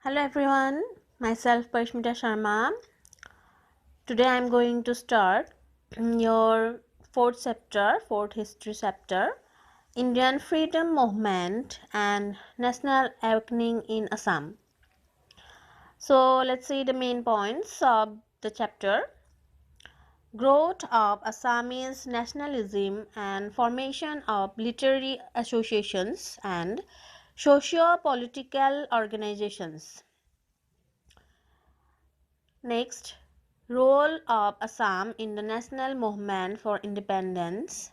Hello everyone, myself Parishmita Sharma. Today I am going to start your fourth history chapter, Indian Freedom Movement and National Awakening in Assam. So let's see the main points of the chapter. Growth of Assamese nationalism and formation of literary associations and socio-political organizations. Next, role of Assam in the national movement for independence.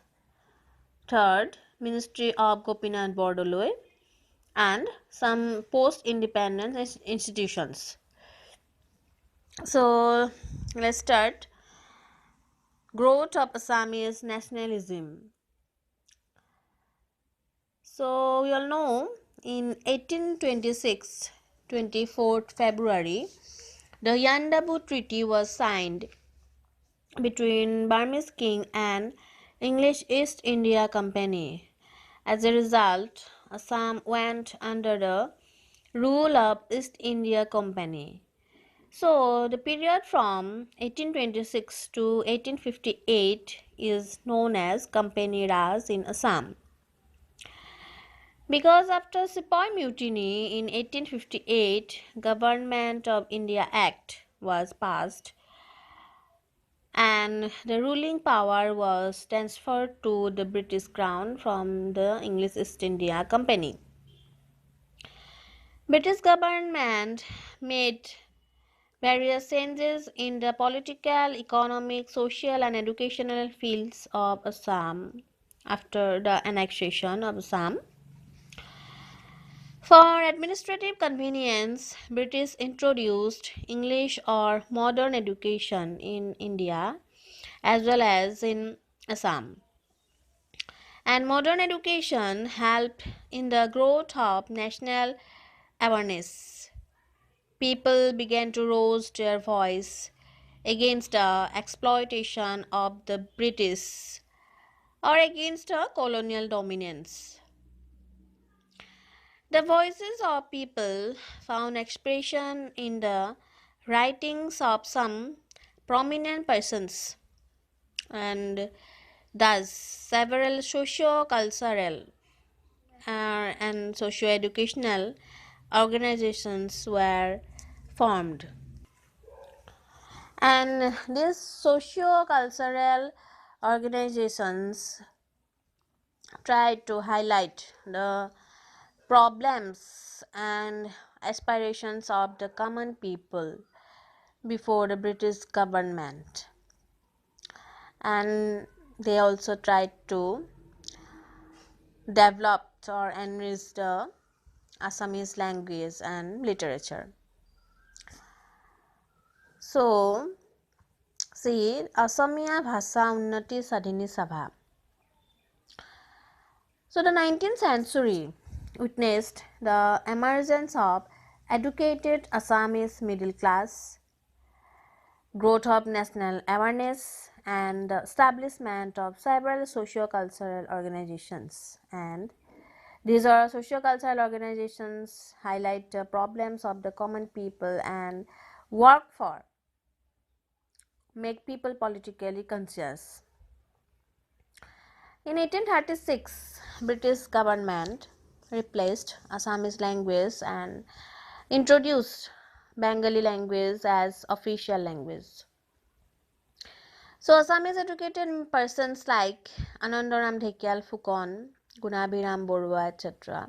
Third, Ministry of Gopinath Bordoloi and some post-independence institutions. So let's start. Growth of Assamese nationalism. So we all know in 1826, 24th February, the Yandabu Treaty was signed between Burmese king and English East India Company. As a result, Assam went under the rule of East India Company. So, the period from 1826 to 1858 is known as Company Raj in Assam. Because after Sepoy Mutiny in 1858, Government of India Act was passed and the ruling power was transferred to the British Crown from the English East India Company. British government made various changes in the political, economic, social and educational fields of Assam after the annexation of Assam. For administrative convenience, British introduced English or modern education in India as well as in Assam. And modern education helped in the growth of national awareness. People began to raise their voice against the exploitation of the British or against a colonial dominance. The voices of people found expression in the writings of some prominent persons, and thus several socio-cultural and socio-educational organizations were formed. And these socio-cultural organizations tried to highlight the problems and aspirations of the common people before the British government. And they also tried to develop or enrich the Assamese language and literature. So, see, Asamiya Bhasha Unnati Sadhini Sabha. So, the 19th century witnessed the emergence of educated Assamese middle class, growth of national awareness, and the establishment of several socio-cultural organizations. And these are socio-cultural organizations highlight the problems of the common people and work for make people politically conscious. In 1836, British government replaced Assamese language and introduced Bengali language as official language. So Assamese educated persons like Anandaram Dhekial Phukon, Gunabhiram Borua, etc.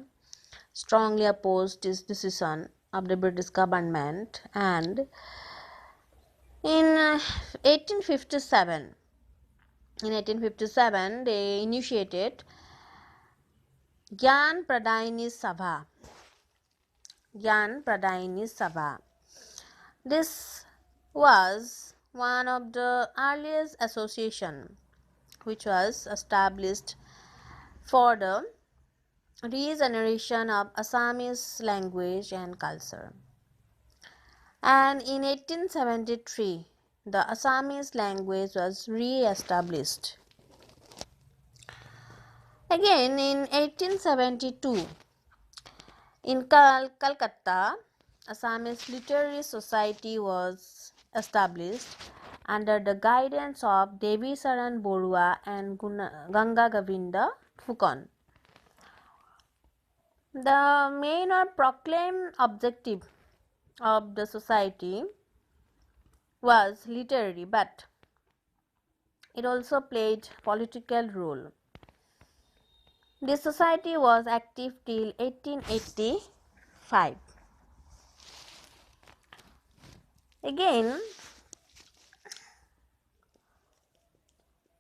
strongly opposed this decision of the British government, and in 1857 they initiated Gyan Pradayini Sabha. This was one of the earliest association which was established for the regeneration of Assamese language and culture. And in 1873, the Assamese language was re-established. Again in 1872, in Calcutta, Assamese Literary Society was established under the guidance of Devi Saran Borua and Ganga Govinda Phukon. The main or proclaimed objective of the society was literary, but it also played political role. This society was active till 1885. Again,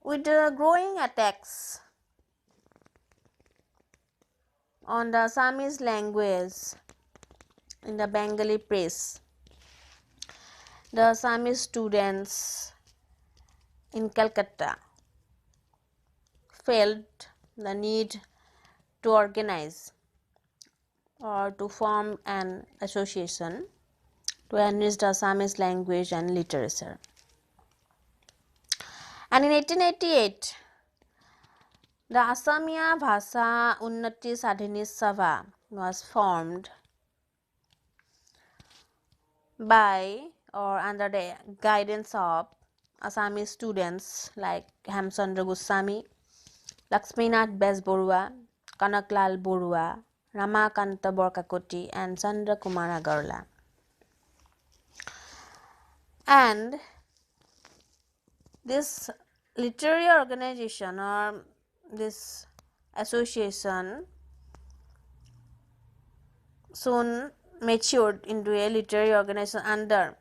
with the growing attacks on the Assamese language in the Bengali press, the Assamese students in Calcutta felt the need to organize or to form an association to enrich the Assamese language and literature. And in 1888, the Assamia Bhasa Unnati Sadhini Sabha was formed by or under the guidance of Assamese students like Hemchandra Goswami, Lakshminath Besborua, Kanaklal Borua, Ramakanta Borkakoti and Chandra Kumar Agarwala. And this literary organization or this association soon matured into a literary organization under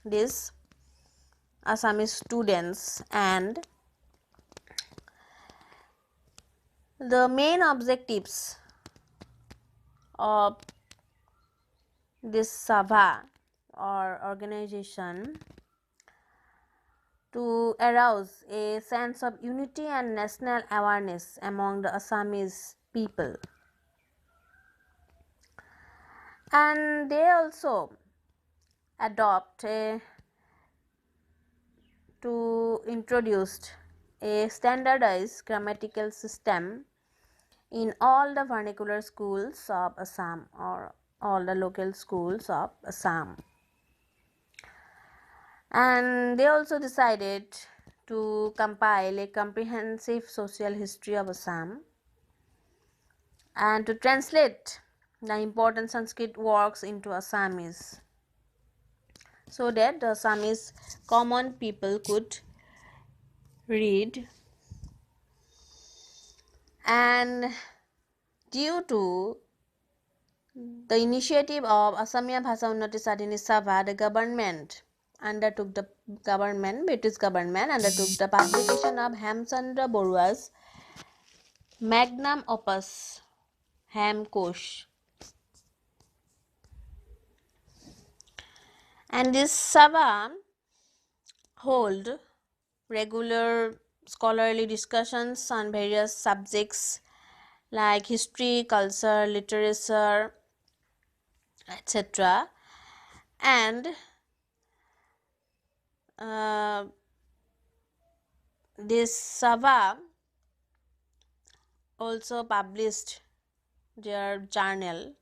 these Assamese students, and the main objectives of this Sabha or organization to arouse a sense of unity and national awareness among the Assamese people. And they also introduced a standardized grammatical system in all the vernacular schools of Assam or all the local schools of Assam. And they also decided to compile a comprehensive social history of Assam and to translate the important Sanskrit works into Assamese so that the Assamese common people could read. And due to the initiative of Assamia Bhasa Unnati Sadhini Sabha, the British government undertook the publication of Hemchandra Borua's magnum opus, Hemkosh. And this Sabha hold regular scholarly discussions on various subjects like history, culture, literature, etc. And this Sabha also published their journal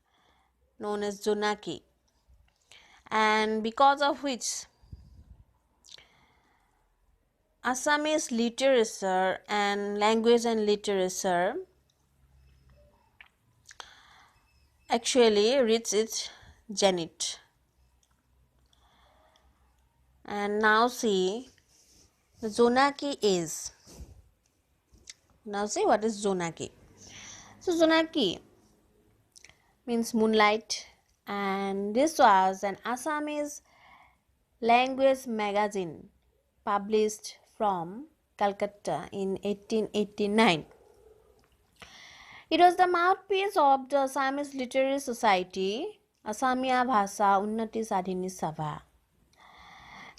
known as Jonaki, and because of which Assamese literature and language and literature actually reached its zenith. And now see the Jonaki is. Now see what is Jonaki. So Jonaki means moonlight, and this was an Assamese language magazine published from Calcutta in 1889. It was the mouthpiece of the Assamese Literary Society, Assamia Bhasa Unnati Sadhini Sabha.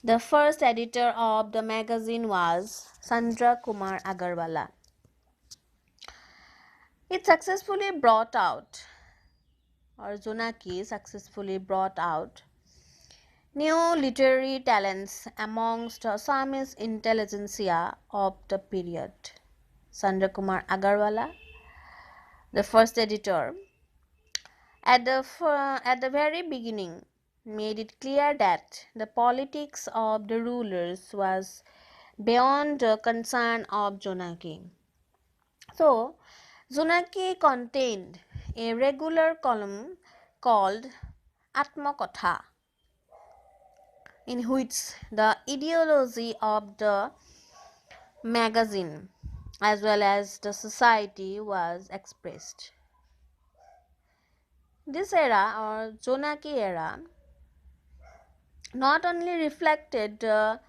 The first editor of the magazine was Chandra Kumar Agarwala. It successfully brought out, or Jonaki successfully brought out, new literary talents amongst Assamese intelligentsia of the period. Chandra Kumar Agarwala, the first editor, at the very beginning made it clear that the politics of the rulers was beyond the concern of Jonaki. So, Jonaki contained a regular column called Atmakatha, in which the ideology of the magazine as well as the society was expressed. This era or Jonaki era not only reflected the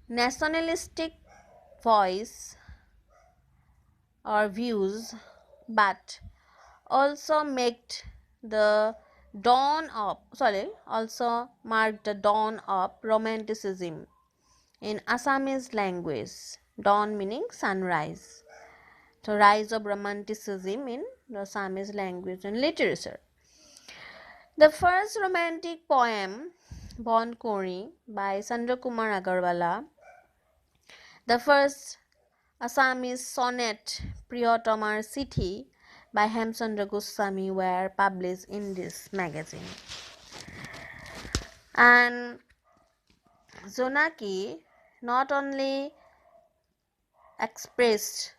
nationalistic voice or views but also marked the dawn of romanticism in Assamese language. Dawn meaning sunrise. So rise of romanticism in the Assamese language and literature. The first romantic poem, Bon Kori by Chandra Kumar Agarwala, the first Assamese sonnet, Priyotamar Sithi by Hemchandra Goswami were published in this magazine. And Jonaki not only expressed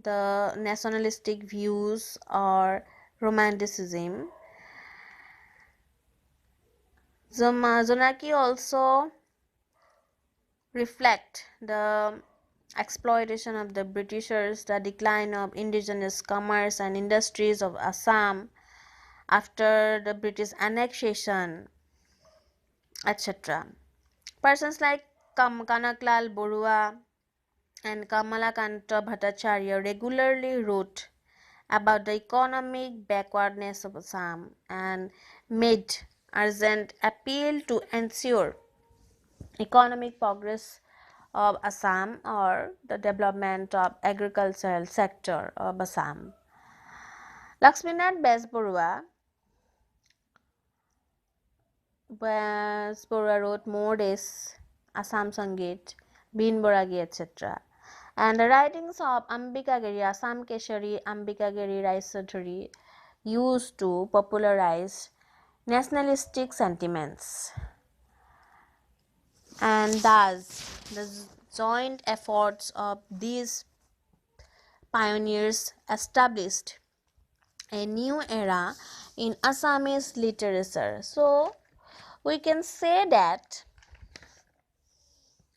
the nationalistic views or romanticism, Jonaki also reflect the exploitation of the Britishers, the decline of indigenous commerce and industries of Assam after the British annexation, etc. Persons like Kanaklal Borua and Kamalakanta Bhattacharya regularly wrote about the economic backwardness of Assam and made urgent appeal to ensure economic progress of Assam or the development of agricultural sector of Assam. Lakshminath Besbarua wrote more days, Assam Sangeet, Bin Boragi, etc. And the writings of Ambika Giri, Assam Keshari, Ambika Giri Raisadhuri used to popularize nationalistic sentiments. And thus, the joint efforts of these pioneers established a new era in Assamese literature. So, we can say that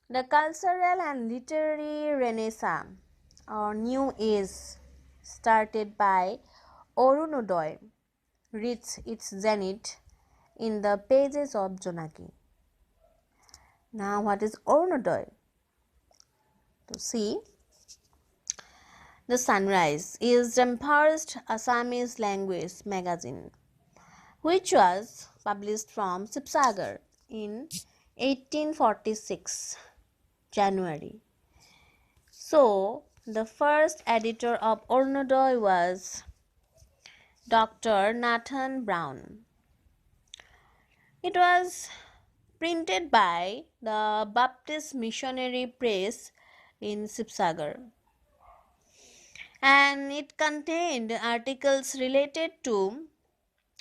the cultural and literary renaissance or new age started by Orunodoy reached its zenith in the pages of Jonaki. Now, what is Orunodoy? To see, The Sunrise is the first Assamese language magazine, which was published from Sibsagar in 1846 January. So, the first editor of Orunodoy was Dr. Nathan Brown. It was printed by the Baptist Missionary Press in Sibsagar, and it contained articles related to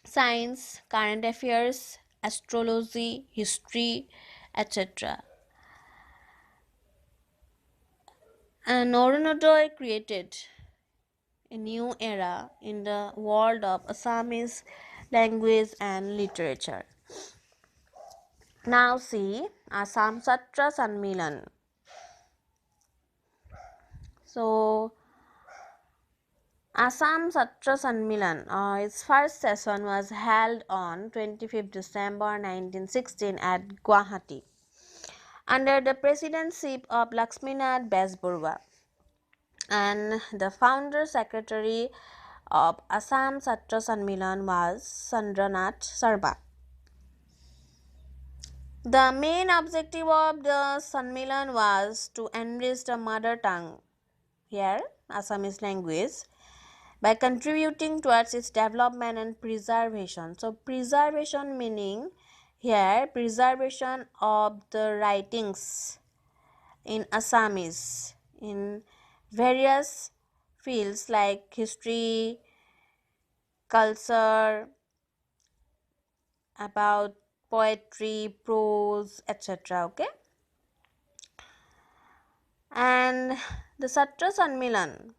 science, current affairs, astrology, history, etc. And Orunodoy created a new era in the world of Assamese language and literature. Now see Assam Satra Sanmilan. So, Assam Satra Sanmilan, its first session was held on 25th December 1916 at Guwahati under the presidency of Lakshminath Besbarua, and the founder secretary of Assam Satra Sanmilan was Chandranath Sarma. The main objective of the Sanmilan was to enrich the mother tongue, here Assamese language, by contributing towards its development and preservation. So, preservation meaning here preservation of the writings in Assamese in various fields like history, culture, about poetry, prose, etc. Okay, and the Satra Sanmilan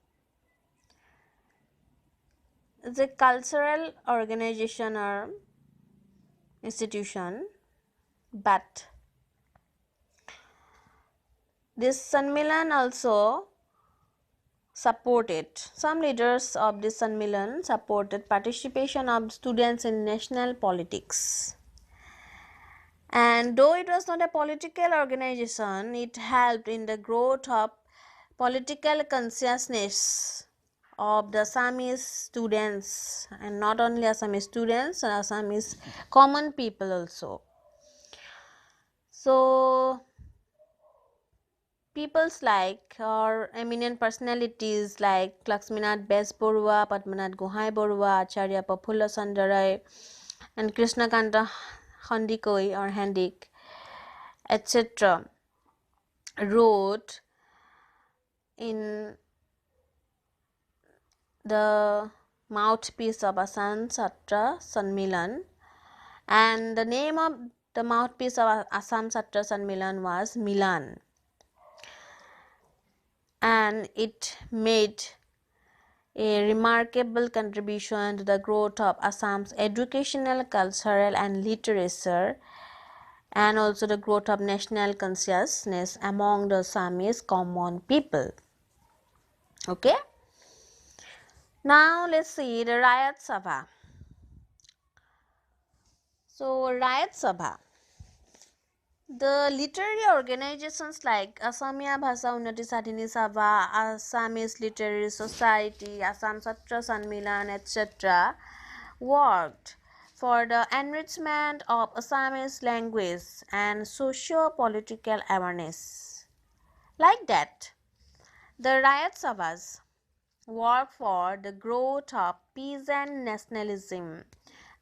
is a cultural organization or institution, but this Sanmilan also supported, some leaders of this Sanmilan supported participation of students in national politics. And though it was not a political organization, it helped in the growth of political consciousness of the Assamese students, and not only Assamese students, Assamese common people also. So peoples like, or eminent personalities like Lakshminath Besborua, Padmanath Gohai Borua, Acharya Prafulla Chandarai, and Krishnakanta Handikoi or Handik, etc., wrote in the mouthpiece of Assam Satra Sanmilan, and the name of the mouthpiece of Assam Satra Sanmilan was Milan, and it made a remarkable contribution to the growth of Assam's educational, cultural and literature, and also the growth of national consciousness among the Assamese common people. Okay, now let's see the Rayat Sabha. So Rayat Sabha, the literary organizations like Asamiya Bhasha Unnati Sadhini Sabha, Assamese Literary Society, Assam Satra Sanmilan, etc., worked for the enrichment of Assamese language and socio-political awareness. Like that, the Rayat Sabhas worked for the growth of peasant nationalism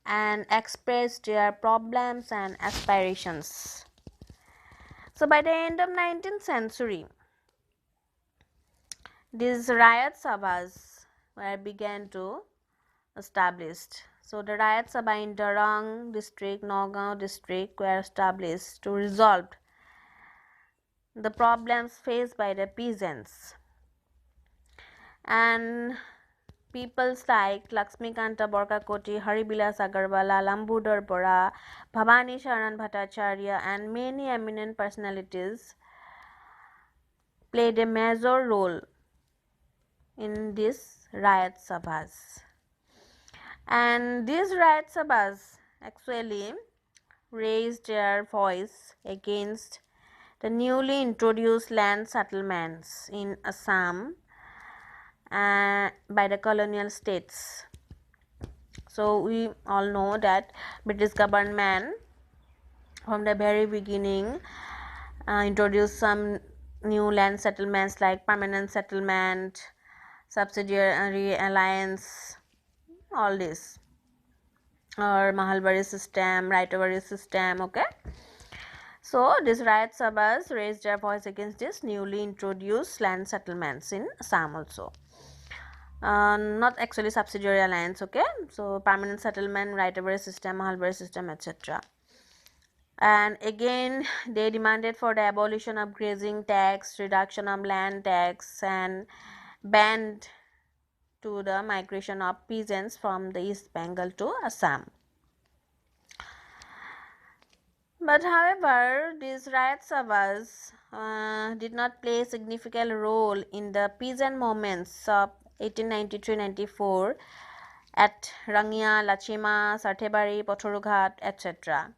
and expressed their problems and aspirations. So by the end of 19th century, these Rayat Sabhas were began to established. So the Rayat Sabha in Darang district, Nagaon district were established to resolve the problems faced by the peasants. And peoples like Lakshmikanta Borkakoti, Haribilas Agarwala, Lambudar Bora, Bhavani Sharan Bhattacharya and many eminent personalities played a major role in these Rayat Sabhas. And these Rayat Sabhas actually raised their voice against the newly introduced land settlements in Assam by the colonial states. So we all know that British government from the very beginning introduced some new land settlements like permanent settlement, subsidiary alliance, all this, or Mahalbari system, right-of-way system. Okay, so these Rayat Sabhas raised their voice against this newly introduced land settlements in Assam also. Not actually subsidiary alliance. Okay, so permanent settlement, right-of-way system, Mahalbari system, etc. And again they demanded for the abolition of grazing tax, reduction of land tax, and banned to the migration of peasants from the East Bengal to Assam. But however, these Rayat Sabhas did not play a significant role in the peasant movements of 1893-94 at Rangya, Lachima, Sarthebari, Pothorughat, etc.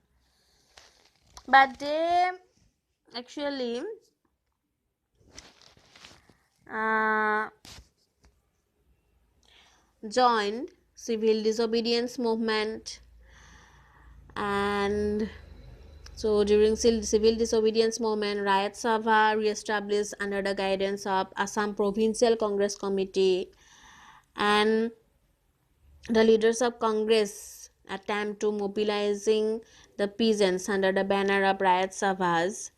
But they actually joined civil disobedience movement, and so during civil disobedience movement, Rayat Sabha re-established under the guidance of Assam Provincial Congress Committee, and the leaders of Congress attempt to mobilizing the peasants under the banner of Rayat Sabhas,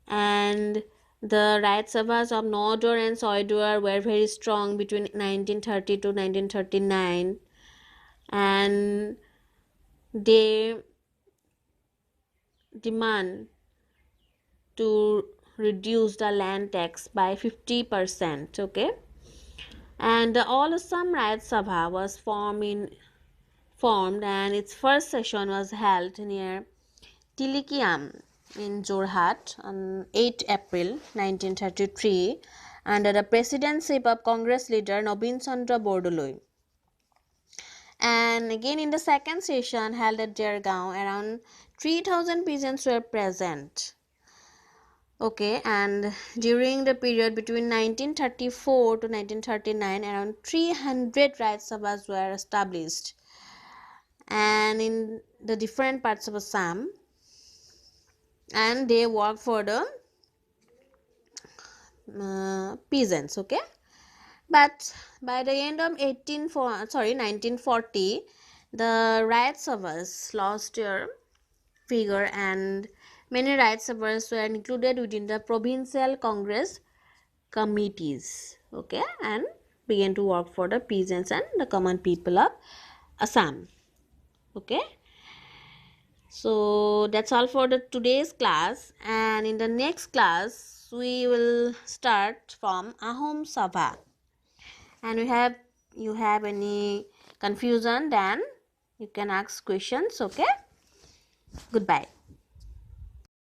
and the Rayat Sabhas of Naudor and Soidur were very strong between 1930 to 1939, and they demand to reduce the land tax by 50%. Okay, and the All Assam Rayat Sabha was formed, and its first session was held near Tilikiam in Jorhat on 8 April 1933 under the presidency of Congress leader Nobin Chandra Bordoloi. And again in the second session held at Dergaon, around 3,000 peasants were present. Okay, and during the period between 1934 to 1939, around 300 Rayat Sabhas were established, and in the different parts of Assam, and they work for the peasants. Okay, but by the end of 1940, the Rayat Sabhas lost their figure, and many Rayat Sabhas were included within the provincial congress committees. Okay, and began to work for the peasants and the common people of Assam. Okay, so that's all for the today's class, and in the next class we will start from Ahom Sabha. And you have any confusion, then you can ask questions. Okay, goodbye.